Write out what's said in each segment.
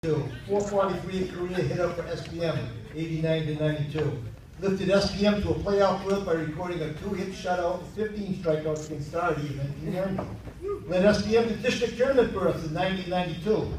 443 career hitter for SPM, 89 to 92. Lifted SPM to a playoff berth by recording a 2-hit shutout and 15 strikeouts against Stardy in 1990. Led SPM to district tournament berths in 1992.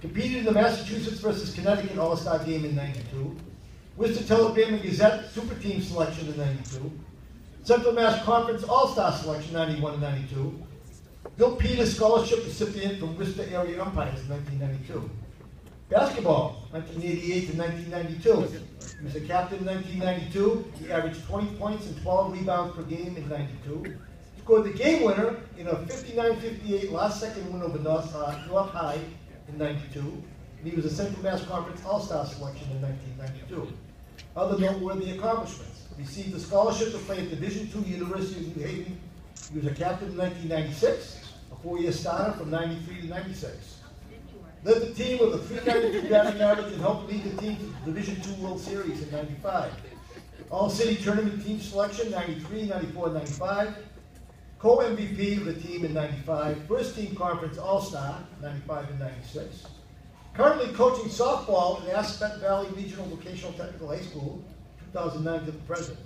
Competed in the Massachusetts versus Connecticut All-Star game in 92. Worcester Telegram and Gazette Super Team selection in 92. Central Mass Conference All-Star selection 91 and 92. Bill Peters Scholarship recipient from Worcester Area Umpires in 1992. Basketball, 1988 to 1992. He was a captain in 1992. He averaged 20 points and 12 rebounds per game in 92. Scored the game winner in a 59-58 last-second win over North High in 92. And he was a Central Mass Conference All-Star selection in 1992. Other noteworthy accomplishments. Received a scholarship to play at Division II University of New Haven. He was a captain in 1996, a 4-year starter from 93 to 96. Led the team with a 392 batting average and helped lead the team to the Division II World Series in 95. All-City Tournament team selection, 93, 94, 95. Co-MVP of the team in 95. First team conference All-Star, 95 and 96. Currently coaching softball at Aspet Valley Regional Vocational Technical High School, 2009 to the present.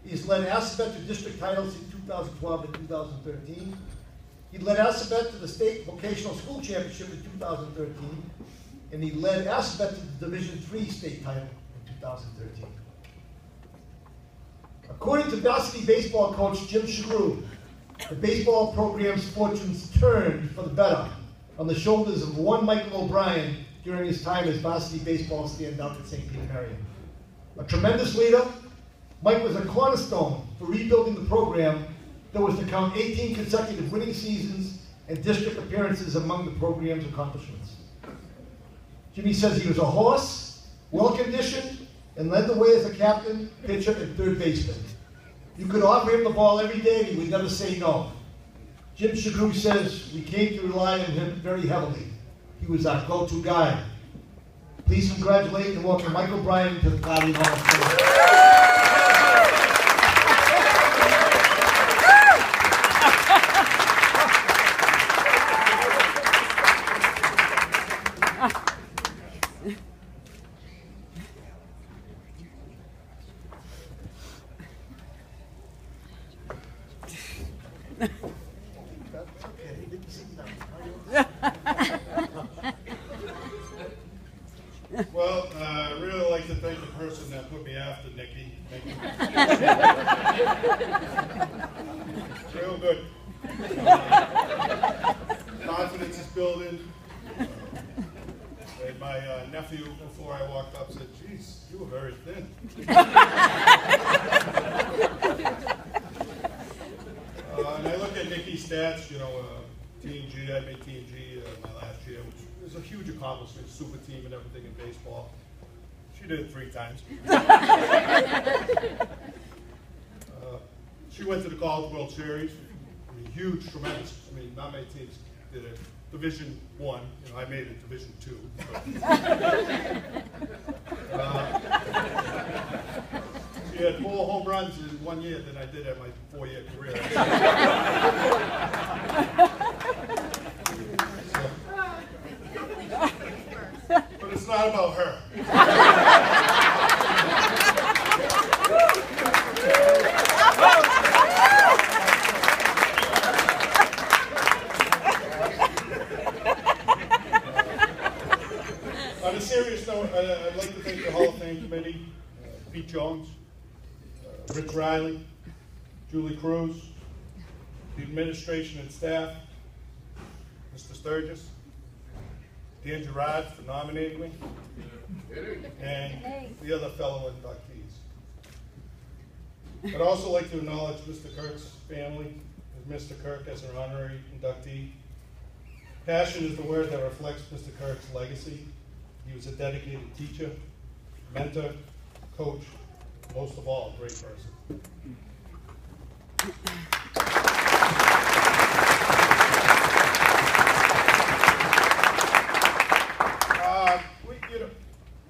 He's led Aspet to district titles in 2012 and 2013. He led Aspet to the State Vocational School Championship in 2013, and he led Aspet to the Division III state title in 2013. According to varsity baseball coach Jim Shagru, the baseball program's fortunes turned for the better on the shoulders of one Michael O'Brien during his time as varsity baseball standout at St. Peter Marion. A tremendous leader, Mike was a cornerstone for rebuilding the program that was to count 18 consecutive winning seasons and district appearances among the program's accomplishments. Jimmy says he was a horse, well-conditioned, and led the way as a captain, pitcher, and third baseman. You could offer him the ball every day and he would never say no. Jim Shagru says we came to rely on him very heavily. He was our go-to guy. Please congratulate and welcome Michael O'Brien to the Guardian Hall of Fame. Well, I really like to thank the person that put me after Nikki. Real good. Confidence is building. And my nephew, before I walked up, said, "Geez, you were very thin." And I look at Nikki's stats, you know, Team G, I made Team G my last year, which was a huge accomplishment, super team and everything in baseball. She did it 3 times. She went to the College World Series. I mean, huge, tremendous. I mean, not many teams did it. Division I, you know, I made it Division II. She had more home runs in 1 year than I did at my 4-year career. But it's not about her. On a serious note, I'd like to thank the Hall of Fame Committee, Pete Jones, Rich Riley, Julie Cruz, the administration and staff, Mr. Sturgis, Dan Gerard for nominating me, and the other fellow inductees. I'd also like to acknowledge Mr. Kirk's family, with Mr. Kirk as an honorary inductee. Passion is the word that reflects Mr. Kirk's legacy. He was a dedicated teacher, mentor, coach, most of all, a great person.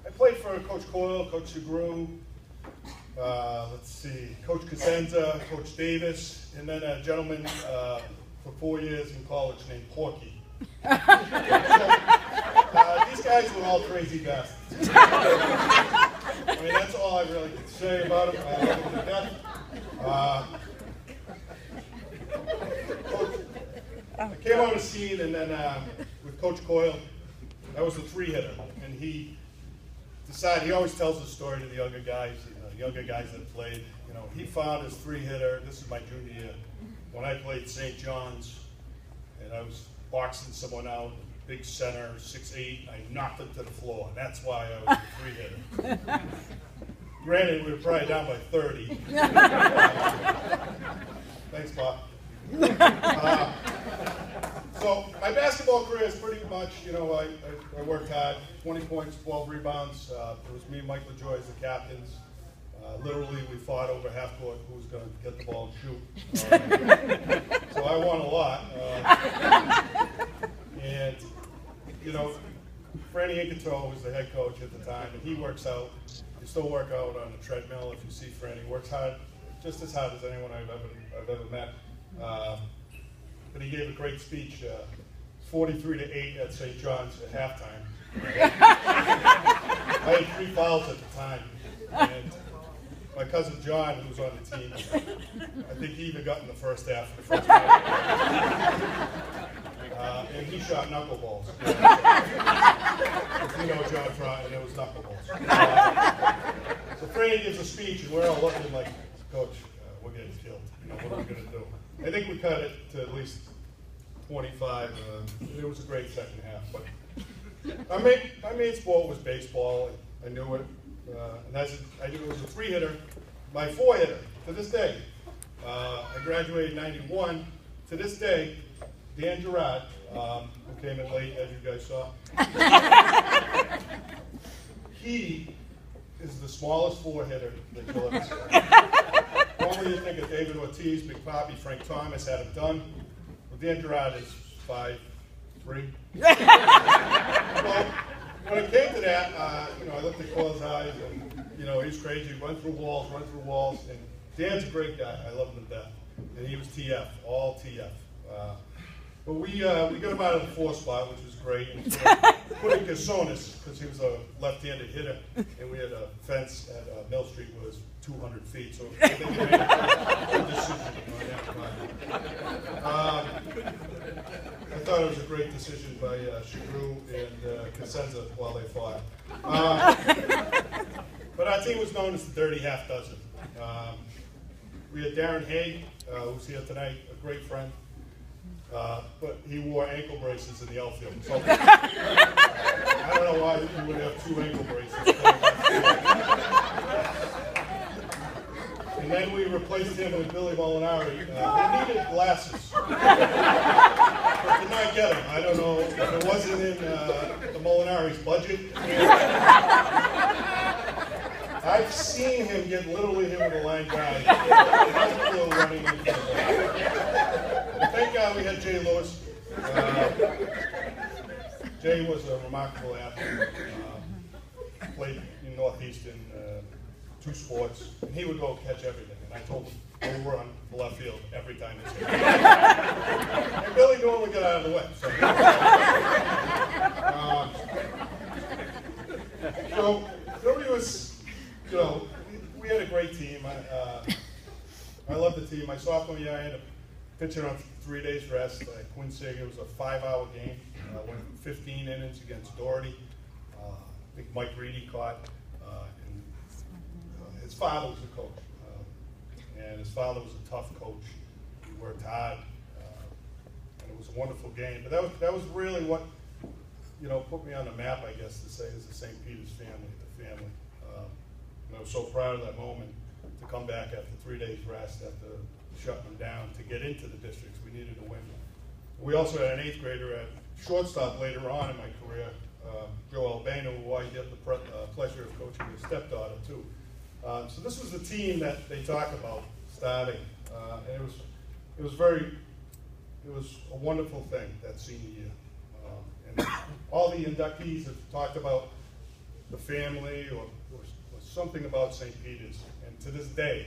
I played for Coach Coyle, Coach Shagru, let's see, Coach Cosenza, Coach Davis, and then a gentleman for 4 years in college named Porky. These guys were all crazy bastards. I mean, that's all I really can say about them. I love them to death. I came on the scene, and then with Coach Coyle, I was the 3-hitter, and he decided, he always tells the story to the younger guys, younger guys that played. He found his 3-hitter. This is my junior year, when I played St. John's, and I was boxing someone out, big center, 6'8", I knocked him to the floor, and that's why I was a 3-hitter. Granted, we were probably down by 30. Thanks, Bob. So my basketball career is pretty much, I worked hard, 20 points, 12 rebounds. It was me and Mike LaJoy as the captains. Literally, we fought over half court who was going to get the ball and shoot. So I won a lot. And, Franny Incato was the head coach at the time, and he works out. He still work out on the treadmill. If you see Franny, works hard, just as hard as anyone I've ever met. But he gave a great speech, 43-8 at St. John's at halftime. I had 3 fouls at the time, and my cousin John, who was on the team, I think he even got in the first half of the first half. And he shot knuckleballs. If you know John Trotton, it was knuckleballs. So Franny gives a speech, and we're all looking like, Coach, we're getting killed. What are we going to do? I think we cut it to at least 25. It was a great second half. But my main sport was baseball. I knew it. And I knew it was a 3-hitter. My 4-hitter, to this day. I graduated in 91. To this day, Dan Gerard, who came in late, as you guys saw, he is the smallest 4-hitter that you'll ever see. Normally you think of David Ortiz, Big Papi, Frank Thomas had it done. Well, Dan Gerard is 5'3". Well, when it came to that, I looked at Coyle's eyes, and he's crazy. Run through walls, and Dan's a great guy. I love him to death, and he was TF, all TF. But we got him out of the 4 spot, which was great. And put in Casonis, because he was a left-handed hitter, and we had a fence at Mill Street was 200 feet, so I think we made a good decision on that. I thought it was a great decision by Chagru and Cosenza while they fought. But our team was known as the Dirty Half Dozen. We had Darren Hay, who's here tonight, a great friend. But he wore ankle braces in the outfield. So I don't know why you would have 2 ankle braces. And then we replaced him with Billy Molinari. He needed glasses, but did not get them. I don't know if it wasn't in the Molinari's budget. I've seen him get literally hit with a line drive. Running into the ball. Thank God we had Jay Lewis. Jay was a remarkable athlete. Played in Northeastern, 2 sports, and he would go catch everything. And I told him, go run the left field every time they said. And Billy normally got out of the way. So Billy was, we had a great team. I loved the team. My sophomore year, I had a pitching on 3 days rest. Quincy, it was a 5-hour game. Went 15 innings against Doherty. I think Mike Reedy caught. And his father was a coach. And his father was a tough coach. He worked hard. And it was a wonderful game. But that was really what, put me on the map, I guess, to say, as the St. Peter's family, the family. And I was so proud of that moment to come back after 3 days rest, after shutting them down, to get into the districts. We needed to win. We also had an 8th grader at shortstop later on in my career, Joe Albano, who I get the pleasure of coaching his stepdaughter too. So this was the team that they talk about starting, and it was a wonderful thing that senior year. And all the inductees have talked about the family or something about St. Peter's, and to this day,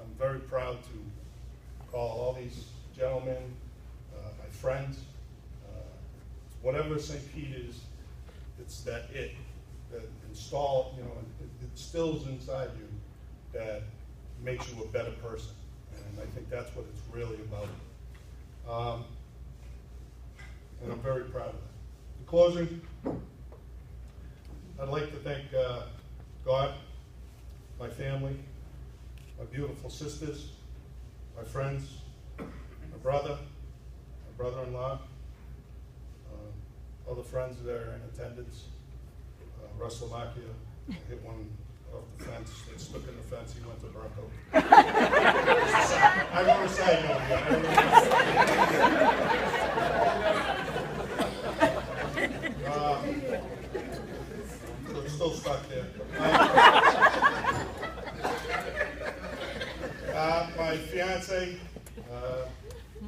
I'm very proud to call all these gentlemen my friends. Whatever St. Peter's it's that install, you know, it instills inside you that makes you a better person. And I think that's what it's really about. And I'm very proud of that. In closing, I'd like to thank God, my family, my beautiful sisters, my friends, my brother-in-law, other friends that are in attendance. Russell Macchia hit one off the fence, they stuck in the fence, he went to Bronco. I want to say no, I don't know. So it's still stuck there. My fiance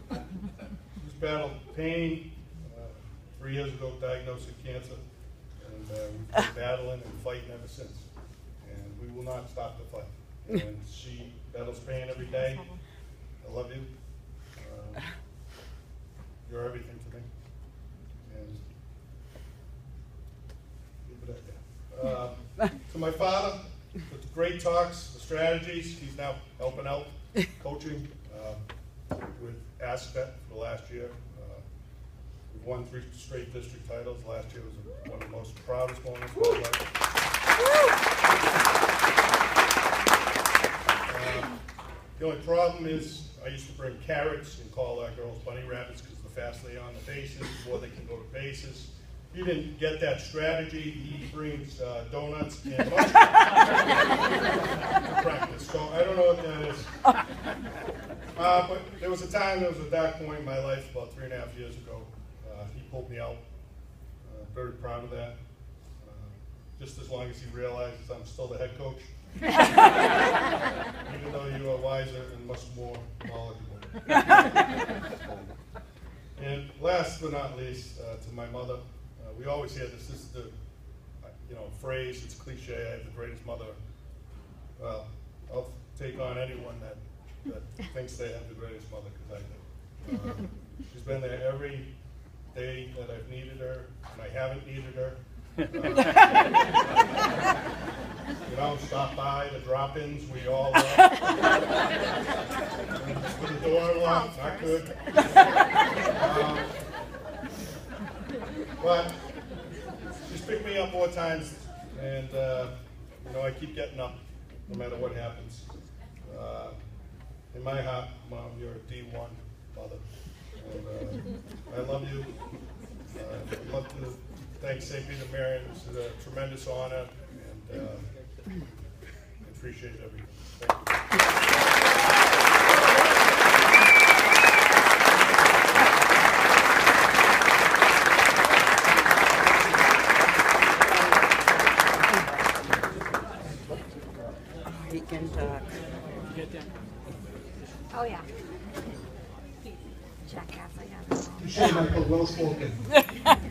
who's battled pain 3 years ago, diagnosed with cancer, and we've been battling and fighting ever since. And we will not stop the fight. And she battles pain every day. I love you. You're everything to me. And leave it at that. To my father, with the great talks, the strategies, he's now helping out, coaching with Aspet for the last year. We've won 3 straight district titles. Last year was one of the most proudest moments of my life. The only problem is I used to bring carrots and call our girls bunny rabbits because the faster they are on the bases, the more they can go to bases. He didn't get that strategy. He brings donuts and mushrooms to practice. So I don't know what that is. But there was a time, there was a dark point in my life about 3.5 years ago. He pulled me out. Very proud of that. Just as long as he realizes I'm still the head coach. Even though you are wiser and much more knowledgeable. And last but not least, to my mother, we always hear this is the phrase, it's cliche, I have the greatest mother. Well, I'll take on anyone that thinks they have the greatest mother, because I do. She's been there every day that I've needed her, and I haven't needed her. Stop by the drop-ins, we all love. With the door unlocked, not good. But she's picked me up more times, and I keep getting up no matter what happens. In my heart, Mom, you're a D1 mother, and I love you. I'd love to thank St. Peter Marian. This is a tremendous honor, and I appreciate everything. Thank you. He can talk. Oh, yeah. Jackass, I got it. Touche, Michael, well spoken.